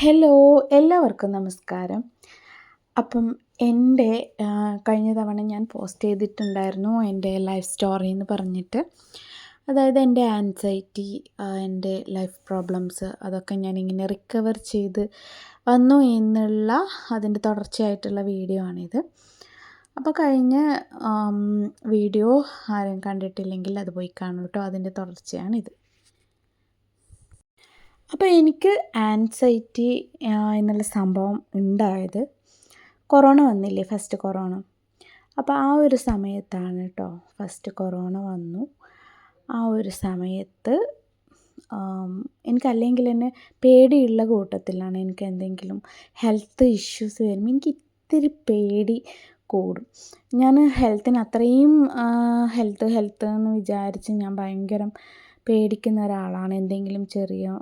Hello, എല്ലാവർക്കും നമസ്കാരം. അപ്പം എൻ്റെ കഴിഞ്ഞ തവണ ഞാൻ പോസ്റ്റ് ചെയ്തിട്ടുണ്ടായിരുന്നു എൻ്റെ ലൈഫ് സ്റ്റോറി എന്ന് പറഞ്ഞിട്ട്. അതായത് എൻ്റെ ആൻസൈറ്റി, എൻ്റെ ലൈഫ് പ്രോബ്ലംസ് അതൊക്കെ ഞാനിങ്ങനെ റിക്കവർ ചെയ്ത് വന്നു എന്നുള്ള അതിൻ്റെ തുടർച്ചയായിട്ടുള്ള വീഡിയോ ആണിത്. അപ്പോൾ കഴിഞ്ഞ വീഡിയോ ആരും കണ്ടിട്ടില്ലെങ്കിൽ അത് പോയി കാണൂ കേട്ടോ. അതിൻ്റെ തുടർച്ചയാണിത്. അപ്പോൾ എനിക്ക് ആൻസൈറ്റി എന്നുള്ള സംഭവം ഉണ്ടായത് കൊറോണ വന്നില്ലേ, ഫസ്റ്റ് കൊറോണ. അപ്പോൾ ആ ഒരു സമയത്താണ് കേട്ടോ ഫസ്റ്റ് കൊറോണ വന്നു. ആ ഒരു സമയത്ത് എനിക്കല്ലെങ്കിൽ തന്നെ പേടിയുള്ള കൂട്ടത്തിലാണ്. എനിക്ക് എന്തെങ്കിലും ഹെൽത്ത് ഇഷ്യൂസ് വരുമ്പോൾ എനിക്ക് ഇത്തിരി പേടി കൂടും. ഞാൻ ഹെൽത്തിന് അത്രയും ഹെൽത്ത് എന്ന് വിചാരിച്ച് ഞാൻ ഭയങ്കര പേടിക്കുന്ന ഒരാളാണ്. എന്തെങ്കിലും ചെറിയ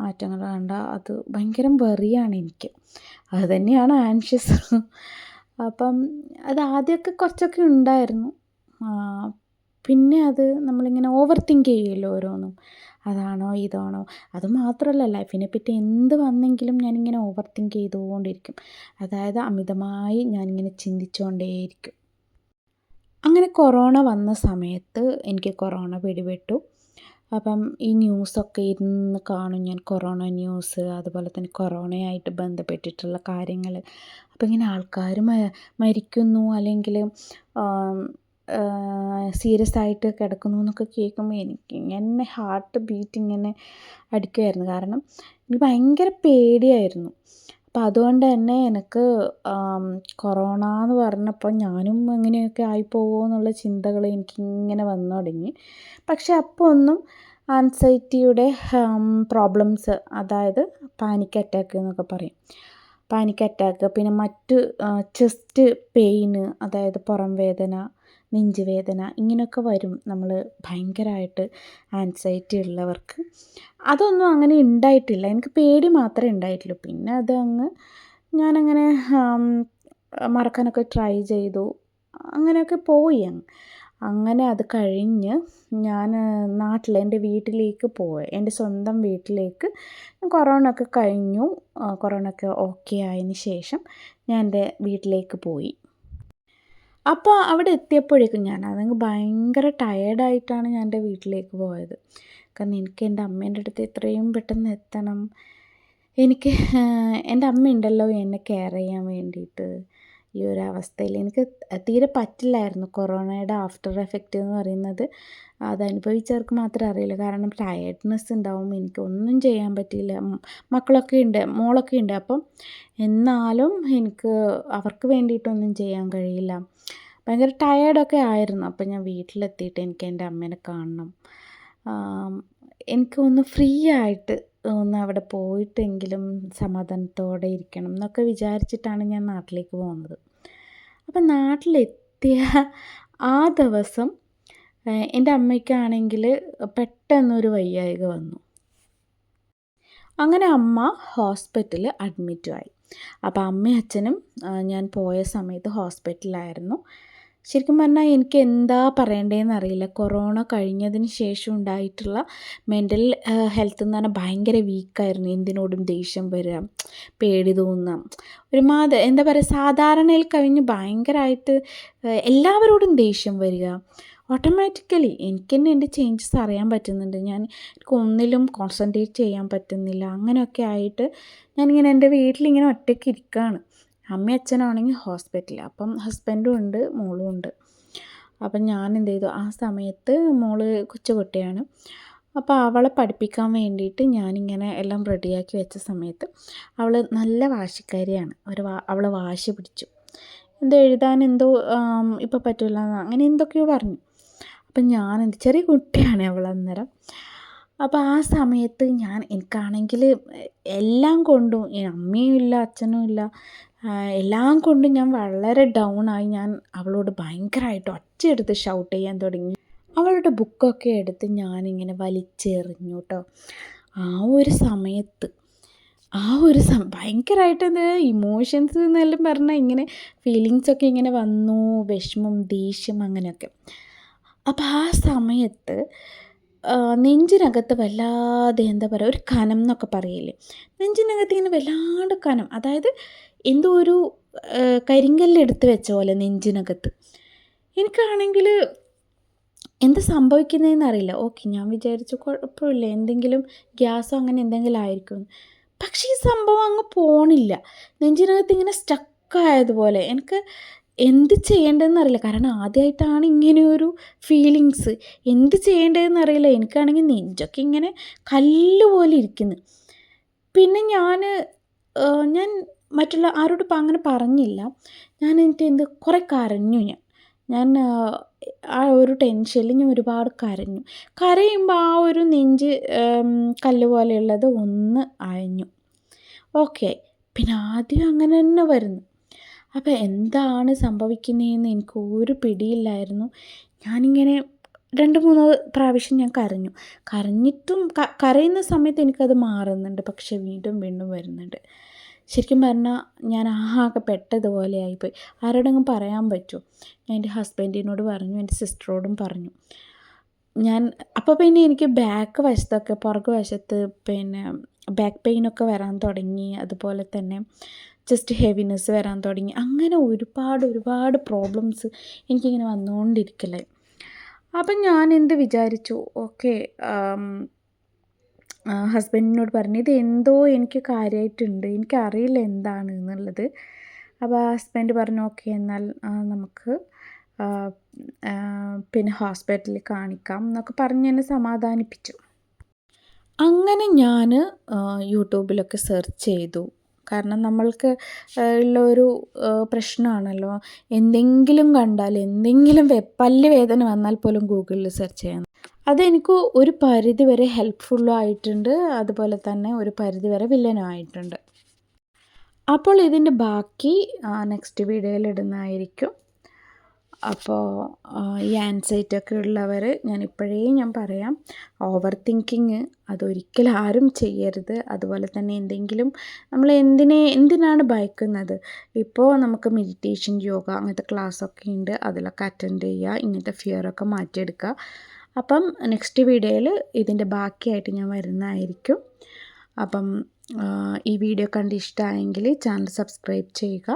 മാറ്റങ്ങൾ കണ്ടാൽ അത് ഭയങ്കര വെറിയാണ് എനിക്ക്. അത് തന്നെയാണ് ആൻഷ്യസ്. അപ്പം അത് ആദ്യമൊക്കെ കുറച്ചൊക്കെ ഉണ്ടായിരുന്നു. പിന്നെ അത് നമ്മളിങ്ങനെ ഓവർ തിങ്ക് ചെയ്യുമല്ലോ ഓരോന്നും. അതാണോ ഇതാണോ, അത് മാത്രമല്ല ലൈഫിനെ പറ്റി എന്ത് വന്നെങ്കിലും ഞാനിങ്ങനെ ഓവർ തിങ്ക് ചെയ്തുകൊണ്ടിരിക്കും. അതായത് അമിതമായി ഞാനിങ്ങനെ ചിന്തിച്ചുകൊണ്ടേയിരിക്കും. അങ്ങനെ കൊറോണ വന്ന സമയത്ത് എനിക്ക് കൊറോണ പിടിപെട്ടു. അപ്പം ഈ ന്യൂസൊക്കെ ഇരുന്ന് കാണും ഞാൻ, കൊറോണ ന്യൂസ്, അതുപോലെ തന്നെ കൊറോണയായിട്ട് ബന്ധപ്പെട്ടിട്ടുള്ള കാര്യങ്ങൾ. അപ്പോൾ ഇങ്ങനെ ആൾക്കാർ മരിക്കുന്നു അല്ലെങ്കിൽ സീരിയസ് ആയിട്ട് കിടക്കുന്നു എന്നൊക്കെ കേൾക്കുമ്പോൾ എനിക്ക് ഇങ്ങനെ ഹാർട്ട് ബീറ്റ് ഇങ്ങനെ അടിക്കുമായിരുന്നു. കാരണം എനിക്ക് ഭയങ്കര പേടിയായിരുന്നു. അപ്പം അതുകൊണ്ട് തന്നെ എനിക്ക് കൊറോണ എന്ന് പറഞ്ഞപ്പോൾ ഞാനും എങ്ങനെയൊക്കെ ആയിപ്പോകുമോ എന്നുള്ള ചിന്തകൾ എനിക്കിങ്ങനെ വന്നു തുടങ്ങി. പക്ഷെ അപ്പോൾ ഒന്നും ആൻസൈറ്റിയുടെ പ്രോബ്ലംസ്, അതായത് പാനിക് അറ്റാക്ക് എന്നൊക്കെ പറയും, പാനിക് അറ്റാക്ക്, പിന്നെ മറ്റ് ചെസ്റ്റ് പെയിന്, അതായത് പുറം വേദന, നെഞ്ചുവേദന, ഇങ്ങനെയൊക്കെ വരും നമ്മൾ ഭയങ്കരമായിട്ട് ആൻസൈറ്റി ഉള്ളവർക്ക്. അതൊന്നും അങ്ങനെ ഉണ്ടായിട്ടില്ല. എനിക്ക് പേടി മാത്രമേ ഉണ്ടായിട്ടുള്ളൂ. പിന്നെ അതങ്ങ് ഞാനങ്ങനെ മറക്കാനൊക്കെ ട്രൈ ചെയ്തു. അങ്ങനെയൊക്കെ പോയി അങ്ങ്. അങ്ങനെ അത് കഴിഞ്ഞ് ഞാൻ എൻ്റെ വീട്ടിലേക്ക് പോയി. എൻ്റെ സ്വന്തം വീട്ടിലേക്ക് കൊറോണ ഒക്കെ കഴിഞ്ഞു. കൊറോണ ഒക്കെ ഓക്കെ ആയതിന് ശേഷം ഞാൻ എൻ്റെ വീട്ടിലേക്ക് പോയി. അപ്പോൾ അവിടെ എത്തിയപ്പോഴേക്കും ഞാനതങ്ങ് ഭയങ്കര ടയേർഡായിട്ടാണ് ഞാൻ എൻ്റെ വീട്ടിലേക്ക് പോയത്. കാരണം എനിക്ക് എൻ്റെ അമ്മേൻ്റെ അടുത്ത് എത്രയും പെട്ടെന്ന് എത്തണം. എനിക്ക് എൻ്റെ അമ്മയുണ്ടല്ലോ എന്നെ കെയർ ചെയ്യാൻ വേണ്ടിയിട്ട്. ഈ ഒരു അവസ്ഥയിൽ എനിക്ക് തീരെ പറ്റില്ലായിരുന്നു. കൊറോണയുടെ ആഫ്റ്റർ എഫക്റ്റ് എന്ന് പറയുന്നത് അത് അനുഭവിച്ചവർക്ക് മാത്രമേ അറിയുള്ളൂ. കാരണം ടയേർഡ്നെസ് ഉണ്ടാവും, എനിക്കൊന്നും ചെയ്യാൻ പറ്റിയില്ല. മക്കളൊക്കെ ഉണ്ട്, മോളൊക്കെ ഉണ്ട്. അപ്പം എന്നാലും എനിക്ക് അവർക്ക് വേണ്ടിയിട്ടൊന്നും ചെയ്യാൻ കഴിയില്ല. ഭയങ്കര ടയേർഡൊക്കെ ആയിരുന്നു. അപ്പം ഞാൻ വീട്ടിലെത്തിയിട്ട് എനിക്ക് എൻ്റെ അമ്മേനെ കാണണം, എനിക്കൊന്ന് ഫ്രീ ആയിട്ട് ഒന്ന് അവിടെ പോയിട്ടെങ്കിലും സമാധാനത്തോടെ ഇരിക്കണം എന്നൊക്കെ വിചാരിച്ചിട്ടാണ് ഞാൻ നാട്ടിലേക്ക് പോകുന്നത്. അപ്പം നാട്ടിലെത്തിയ ആ ദിവസം എൻ്റെ അമ്മയ്ക്കാണെങ്കിൽ പെട്ടെന്നൊരു വയ്യായ്ക വന്നു. അങ്ങനെ അമ്മ ഹോസ്പിറ്റലിൽ അഡ്മിറ്റുമായി. അപ്പോൾ അമ്മയും അച്ഛനും ഞാൻ പോയ സമയത്ത് ഹോസ്പിറ്റലിലായിരുന്നു. ശരിക്കും പറഞ്ഞാൽ എനിക്ക് എന്താ പറയേണ്ടതെന്ന് അറിയില്ല. കൊറോണ കഴിഞ്ഞതിന് ശേഷം ഉണ്ടായിട്ടുള്ള മെൻ്റൽ ഹെൽത്ത് എന്ന് പറഞ്ഞാൽ ഭയങ്കര വീക്കായിരുന്നു. എന്തിനോടും ദേഷ്യം വരിക, പേടി തോന്നുക, ഒരുമാതിരി എന്താ പറയുക, സാധാരണയിൽ കവിഞ്ഞ് ഭയങ്കരമായിട്ട് എല്ലാവരോടും ദേഷ്യം വരിക. ഓട്ടോമാറ്റിക്കലി എനിക്ക് തന്നെ എൻ്റെ ചേഞ്ചസ് അറിയാൻ പറ്റുന്നുണ്ട്. എനിക്ക് ഒന്നിലും കോൺസെൻട്രേറ്റ് ചെയ്യാൻ പറ്റുന്നില്ല. അങ്ങനെയൊക്കെ ആയിട്ട് ഞാനിങ്ങനെ എൻ്റെ വീട്ടിലിങ്ങനെ ഒറ്റയ്ക്ക് ഇരിക്കുകയാണ്. അമ്മയും അച്ഛനാണെങ്കിൽ ഹോസ്പിറ്റലിൽ. അപ്പം ഹസ്ബൻഡും ഉണ്ട്, മോളും ഉണ്ട്. അപ്പം ഞാൻ എന്ത് ചെയ്തു, ആ സമയത്ത് മോള് കൊച്ചുകുട്ടിയാണ്. അപ്പോൾ അവളെ പഠിപ്പിക്കാൻ വേണ്ടിയിട്ട് ഞാനിങ്ങനെ എല്ലാം റെഡിയാക്കി വെച്ച സമയത്ത് അവൾ നല്ല വാശിക്കാരിയാണ്. അവൾ വാശി പിടിച്ചു. എന്തോ എഴുതാൻ എന്തോ ഇപ്പോൾ പറ്റില്ല അങ്ങനെ എന്തൊക്കെയോ പറഞ്ഞു. അപ്പം ചെറിയ കുട്ടിയാണ് അവൾ അന്നേരം. അപ്പോൾ ആ സമയത്ത് എനിക്കാണെങ്കിൽ എല്ലാം കൊണ്ടും അമ്മയും ഇല്ല അച്ഛനും ഇല്ല, എല്ലാം കൊണ്ടും ഞാൻ വളരെ ഡൗണായി. ഞാൻ അവളോട് ഭയങ്കരമായിട്ട് ഒച്ചയെടുത്ത് ഷൗട്ട് ചെയ്യാൻ തുടങ്ങി. അവളുടെ ബുക്കൊക്കെ എടുത്ത് ഞാനിങ്ങനെ വലിച്ചെറിഞ്ഞു കേട്ടോ. ആ ഒരു സമയത്ത് ഭയങ്കരമായിട്ട് ഇമോഷൻസ് എന്നെല്ലാം പറഞ്ഞാൽ ഇങ്ങനെ ഫീലിങ്സൊക്കെ ഇങ്ങനെ വന്നു, വിഷമം, ദേഷ്യം, അങ്ങനെയൊക്കെ. അപ്പോൾ ആ സമയത്ത് നെഞ്ചിനകത്ത് വല്ലാതെ എന്താ പറയുക, ഒരു കനം എന്നൊക്കെ പറയില്ലേ, നെഞ്ചിനകത്ത് ഇങ്ങനെ വല്ലാണ്ട് കനം, അതായത് എന്തോ ഒരു കരിങ്കല്ലെടുത്ത് വെച്ച പോലെ നെഞ്ചിനകത്ത്. എനിക്കാണെങ്കിൽ എന്താ സംഭവിക്കുന്നതെന്ന് അറിയില്ല. ഓക്കെ, ഞാൻ വിചാരിച്ചു കുഴപ്പമില്ല, എന്തെങ്കിലും ഗ്യാസോ അങ്ങനെ എന്തെങ്കിലും ആയിരിക്കും. പക്ഷേ ഈ സംഭവം അങ്ങ് പോണില്ല. നെഞ്ചിനകത്ത് ഇങ്ങനെ സ്റ്റക്കായതുപോലെ. എനിക്ക് എന്ത് ചെയ്യേണ്ടതെന്ന് അറിയില്ല. കാരണം ആദ്യമായിട്ടാണ് ഇങ്ങനെയൊരു ഫീലിങ്സ്. എന്ത് ചെയ്യേണ്ടതെന്ന് അറിയില്ല. എനിക്കാണെങ്കിൽ നെഞ്ചൊക്കെ ഇങ്ങനെ കല്ല് പോലെ ഇരിക്കുന്നു. പിന്നെ ഞാൻ മറ്റുള്ള ആരോടും അങ്ങനെ പറഞ്ഞില്ല. എന്നിട്ട് കുറേ കരഞ്ഞു ഞാൻ. ഞാൻ ആ ഒരു ടെൻഷനിൽ ഞാൻ ഒരുപാട് കരഞ്ഞു. കരയുമ്പോൾ ആ ഒരു നെഞ്ച് കല്ല് പോലെയുള്ളത് ഒന്ന് അയഞ്ഞു. ഓക്കെ. പിന്നെ ആദ്യം അങ്ങനെ തന്നെ വരുന്നു. അപ്പോൾ എന്താണ് സംഭവിക്കുന്നതെന്ന് എനിക്ക് ഒരു പിടിയില്ലായിരുന്നു. ഞാനിങ്ങനെ 2-3 പ്രാവശ്യം ഞാൻ കരഞ്ഞു. കരഞ്ഞിട്ടും കരയുന്ന സമയത്ത് എനിക്കത് മാറുന്നുണ്ട്. പക്ഷേ വീണ്ടും വീണ്ടും വരുന്നുണ്ട്. ശരിക്കും പറഞ്ഞാൽ ഞാൻ ആകെ പെട്ടതുപോലെ ആയിപ്പോയി. ആരോടെങ്കിലും പറയാൻ പറ്റുമോ? ഞാൻ എൻ്റെ ഹസ്ബൻഡിനോട് പറഞ്ഞു, എൻ്റെ സിസ്റ്ററോടും പറഞ്ഞു. അപ്പോൾ പിന്നെ എനിക്ക് ബാക്ക് വശത്തൊക്കെ, പുറകു വശത്ത് പിന്നെ ബാക്ക് പെയിനൊക്കെ വരാൻ തുടങ്ങി. അതുപോലെ തന്നെ ജസ്റ്റ് ഹെവിനെസ് വരാൻ തുടങ്ങി. അങ്ങനെ ഒരുപാട് പ്രോബ്ലംസ് എനിക്കിങ്ങനെ വന്നുകൊണ്ടിരിക്കലായി. അപ്പം ഞാൻ വിചാരിച്ചു, ഓക്കെ, ഹസ്ബൻഡിനോട് പറഞ്ഞു, ഇതെന്തോ എനിക്ക് കാര്യമായിട്ടുണ്ട്, എനിക്കറിയില്ല എന്താണ് എന്നുള്ളത്. അപ്പോൾ ഹസ്ബൻഡ് പറഞ്ഞു, ഓക്കെ, എന്നാൽ നമുക്ക് പിന്നെ ഹോസ്പിറ്റലിൽ കാണിക്കാം എന്നൊക്കെ പറഞ്ഞ് എന്നെ സമാധാനിപ്പിച്ചു. അങ്ങനെ ഞാൻ യൂട്യൂബിലൊക്കെ സെർച്ച് ചെയ്തു. കാരണം നമ്മൾക്ക് ഉള്ളൊരു പ്രശ്നമാണല്ലോ, എന്തെങ്കിലും കണ്ടാൽ, എന്തെങ്കിലും പല്ല് വേദന വന്നാൽ പോലും ഗൂഗിളിൽ സെർച്ച് ചെയ്യണം. അതെനിക്ക് ഒരു പരിധി വരെ ഹെൽപ്ഫുള്ളും ആയിട്ടുണ്ട്, അതുപോലെ തന്നെ ഒരു പരിധി വരെ വില്ലനും ആയിട്ടുണ്ട്. അപ്പോൾ ഇതിൻ്റെ ബാക്കി നെക്സ്റ്റ് വീഡിയോയിൽ ഇടുന്നതായിരിക്കും. അപ്പോൾ ഈ ആൻസൈറ്റിയൊക്കെ ഉള്ളവർ, ഞാൻ പറയാം, ഓവർ തിങ്കിങ് അതൊരിക്കലും ആരും ചെയ്യരുത്. അതുപോലെ തന്നെ നമ്മൾ എന്തിനാണ് ഭയക്കുന്നത്? ഇപ്പോൾ നമുക്ക് മെഡിറ്റേഷൻ, യോഗ അങ്ങനത്തെ ക്ലാസ്സൊക്കെ ഉണ്ട്, അതിലൊക്കെ അറ്റൻഡ് ചെയ്യുക, ഇങ്ങനത്തെ ഫിയറൊക്കെ മാറ്റിയെടുക്കുക. അപ്പം നെക്സ്റ്റ് വീഡിയോയിൽ ഇതിൻ്റെ ബാക്കിയായിട്ട് ഞാൻ വരുന്നതായിരിക്കും. അപ്പം ഈ വീഡിയോ കണ്ട് ഇഷ്ടമായെങ്കിൽ ചാനൽ സബ്സ്ക്രൈബ് ചെയ്യുക.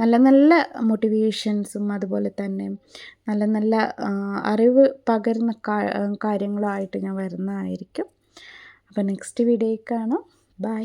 നല്ല നല്ല മോട്ടിവേഷൻസും അതുപോലെ തന്നെ നല്ല നല്ല അറിവ് പകരുന്ന കാര്യങ്ങളുമായിട്ട് ഞാൻ വരുന്നതായിരിക്കും. അപ്പോൾ നെക്സ്റ്റ് വീഡിയോയിൽ കാണാം. ബൈ.